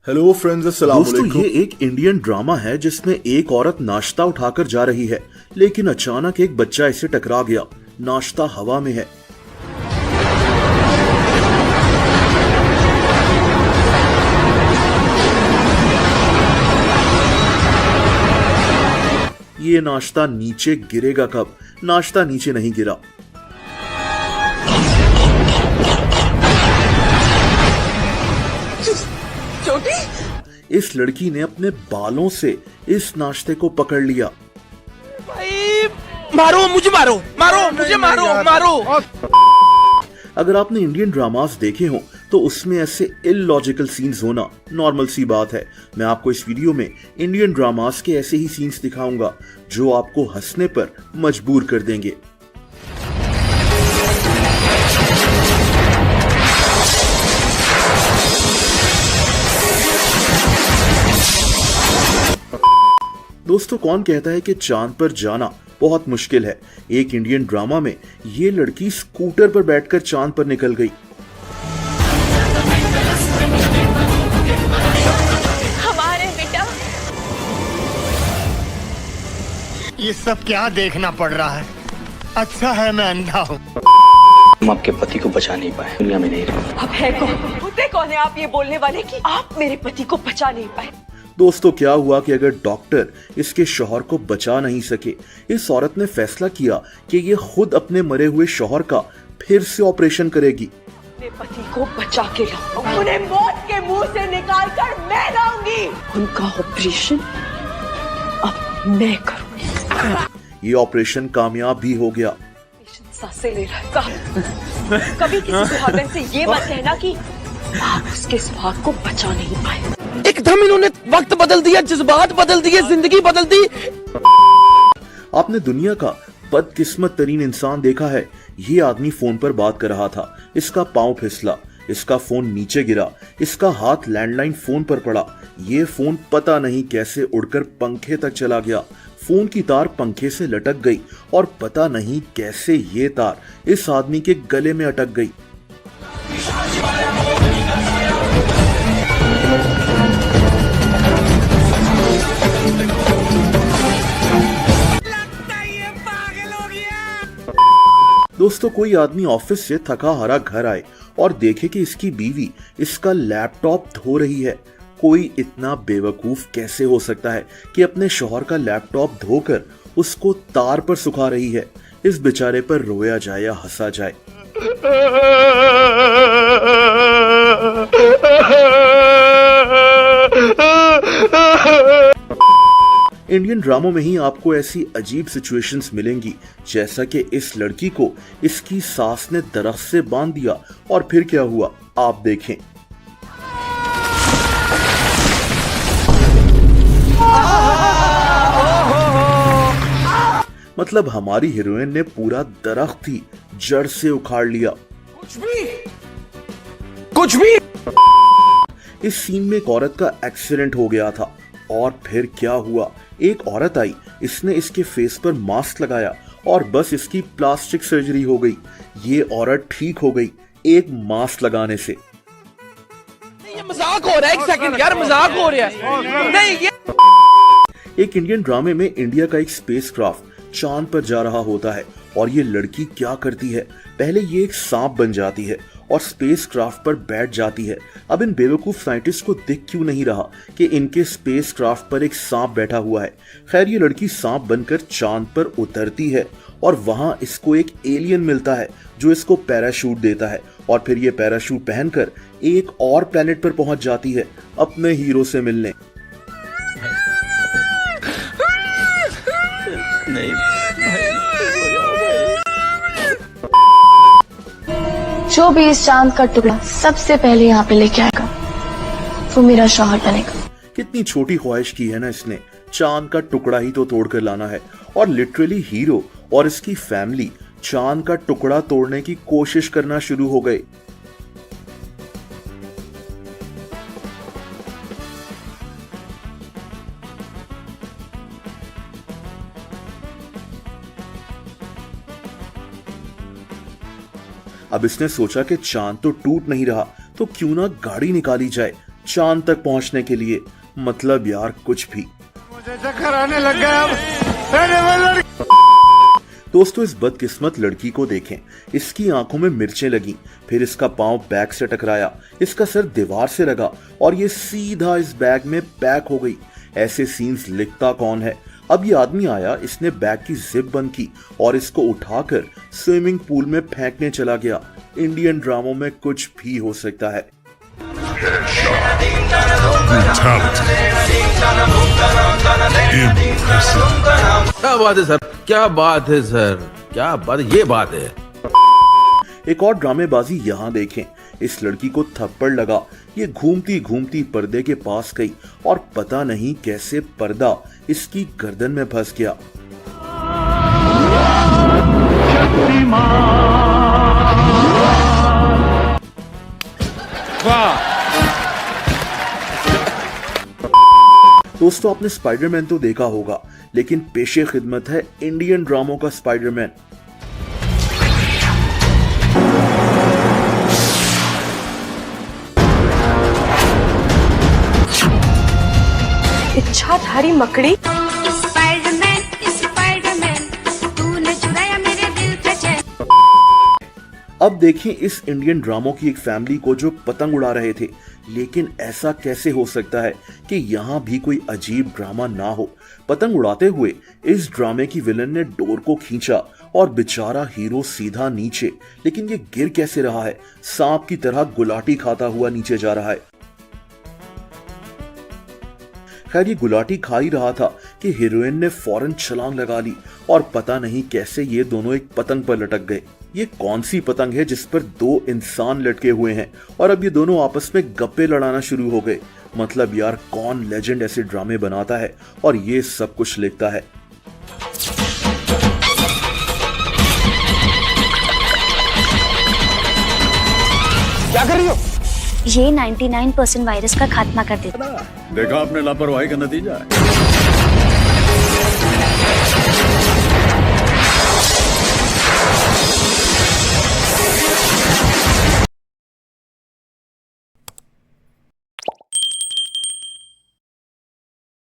Hello friends, अस्सलाम दोस्तों, वालेकुम। ये एक इंडियन ड्रामा है जिसमें एक औरत नाश्ता उठाकर जा रही है, लेकिन अचानक एक बच्चा इससे टकरा गया। नाश्ता हवा में है। ये नाश्ता नीचे गिरेगा कब? नाश्ता नीचे नहीं गिरा। इस लड़की ने अपने बालों से इस नाश्ते को पकड़ लिया। भाई मारो मुझे, मारो। अगर आपने इंडियन ड्रामास देखे हो तो उसमें ऐसे इलॉजिकल सीन्स होना नॉर्मल सी बात है। मैं आपको इस वीडियो में इंडियन ड्रामास के ऐसे ही सीन्स दिखाऊंगा जो आपको हंसने पर मजबूर कर देंगे। दोस्तों, कौन कहता है कि चांद पर जाना बहुत मुश्किल है? एक इंडियन ड्रामा में ये लड़की स्कूटर पर बैठकर चांद पर निकल गई। हमारे बेटा, ये सब क्या देखना पड़ रहा है? अच्छा है मैं अंधा हूँ। हम आपके पति को बचा नहीं पाए, दुनिया में नहीं रहे। अब है कौन? होते कौन है आप ये बोलने वाले कि आप मेरे पति को बचा नहीं पाए? दोस्तों, क्या हुआ कि अगर डॉक्टर इसके शौहर को बचा नहीं सके, इस औरत ने फैसला किया कि ये खुद अपने मरे हुए शौहर का फिर से ऑपरेशन करेगी। अपने पति को बचा के लाऊंगी, उन्हें मौत के मुंह से निकाल कर मैं लाऊंगी। उनका ऑपरेशन अब मैं करूंगी। ये ऑपरेशन कामयाब भी हो गया। सांसें ले रहा है। कभी किसी सुहागन से ये मत कहना कि आप उसके सुहाग को बचा नहीं पाए। एकदम इन्होंने वक्त बदल दिया, जज्बात बदल दिए, जिंदगी बदल दी। आपने दुनिया का बदकिस्मत तरीन इंसान देखा है। ये आदमी फोन पर बात कर रहा था, इसका पांव फिसला, इसका फोन नीचे गिरा, इसका हाथ लैंडलाइन फोन पर पड़ा। ये फोन पता नहीं कैसे उड़कर पंखे तक चला गया। फोन की तार पंखे से लटक गई और पता नहीं कैसे ये तार इस आदमी के गले में अटक गई। दोस्तों, कोई आदमी ऑफिस से थका हारा घर आए और देखे कि इसकी बीवी इसका लैपटॉप धो रही है। कोई इतना बेवकूफ कैसे हो सकता है कि अपने शौहर का लैपटॉप धोकर उसको तार पर सुखा रही है? इस बेचारे पर रोया जाए या हंसा जाए। इंडियन ड्रामों में ही आपको ऐसी अजीब सिचुएशंस मिलेंगी, जैसा कि इस लड़की को इसकी सास ने दरख्त से बांध दिया और फिर क्या हुआ आप देखें। मतलब हमारी हीरोइन ने पूरा दरख्त ही जड़ से उखाड़ लिया। कुछ भी। इस सीन में एक औरत का एक्सीडेंट हो गया था और फिर क्या हुआ? एक औरत आई, इसने इसके फेस पर मास्क लगाया और बस इसकी प्लास्टिक सर्जरी हो गई। ये औरत ठीक हो गई एक मास्क लगाने से। ये मजाक हो रहा है, एक सेकंड यार, मजाक हो रहा है। नहीं, ये एक इंडियन ड्रामे में इंडिया का एक स्पेसक्राफ्ट चांद पर जा रहा होता है और ये लड़की क्या करती है? पहले ये एक सांप बन जाती है और स्पेसक्राफ्ट पर बैठ जाती है। अब इन बेवकूफ साइंटिस्ट को दिख क्यों नहीं रहा कि इनके स्पेसक्राफ्ट पर एक सांप बैठा हुआ है? खैर, ये लड़की सांप बनकर चांद पर उतरती है और वहां इसको एक एलियन मिलता है जो इसको पैराशूट देता है और फिर ये पैराशूट पहनकर एक और प्लेनेट पर पहुंच जाती है अपने हीरो से मिलने। जो भी इस चांद का टुकड़ा सबसे पहले यहाँ पे लेके आएगा वो मेरा शौहर बनेगा। कितनी छोटी ख्वाहिश की है ना इसने, चांद का टुकड़ा ही तो तोड़कर लाना है। और लिटरली हीरो और इसकी फैमिली चांद का टुकड़ा तोड़ने की कोशिश करना शुरू हो गए। अब इसने सोचा कि चांद तो टूट नहीं रहा, तो क्यों ना गाड़ी निकाली जाए। चांद तक पहुंचने के लिए। मतलब यार कुछ भी। मुझे चक्कर आने लग गया अब। अरे वो लड़की। दोस्तों इस बदकिस्मत लड़की को देखें। इसकी आंखों में मिर्चें लगी, फिर इसका पांव बैग से टकराया, इसका सर दीवार से लगा और ये सीधा इस बैग में पैक हो गई। ऐसे सीन्स लिखता कौन है। अब ये आदमी आया, इसने बैग की जिप बंद की और इसको उठाकर स्विमिंग पूल में फेंकने चला गया। इंडियन ड्रामों में कुछ भी हो सकता है। क्या बात है सर, क्या बात है सर, क्या बात, ये बात है। एक और ड्रामेबाजी यहाँ देखें। इस लड़की को थप्पड़ लगा, ये घूमती घूमती पर्दे के पास गई और पता नहीं कैसे पर्दा इसकी गर्दन में फंस गया। दोस्तों आपने स्पाइडरमैन तो देखा होगा, लेकिन पेशे खिदमत है इंडियन ड्रामों का स्पाइडरमैन। इच्छाधारी मकड़ी। स्पाइडरमैन स्पाइडरमैन तूने चुराया मेरे दिल का चैन। अब देखिए इस इंडियन ड्रामों की एक फैमिली को जो पतंग उड़ा रहे थे, लेकिन ऐसा कैसे हो सकता है कि यहाँ भी कोई अजीब ड्रामा ना हो। पतंग उड़ाते हुए इस ड्रामे की विलन ने डोर को खींचा और बेचारा हीरो सीधा नीचे, लेकिन ये गिर कैसे रहा है। सांप की तरह गुलाटी खाता हुआ नीचे जा रहा है। खैर ये गुलाटी खा ही रहा था कि हीरोइन ने फौरन छलांग लगा ली और पता नहीं कैसे ये दोनों एक पतंग पर लटक गए। ये कौन सी पतंग है जिस पर दो इंसान लटके हुए हैं और अब ये दोनों आपस में गप्पे लड़ाना शुरू हो गए। मतलब यार कौन लेजेंड ऐसे ड्रामे बनाता है और ये सब कुछ लिखता है। क्या कर रही हो? ये 99% वायरस का खात्मा कर देता है। देखा आपने लापरवाही का नतीजा है।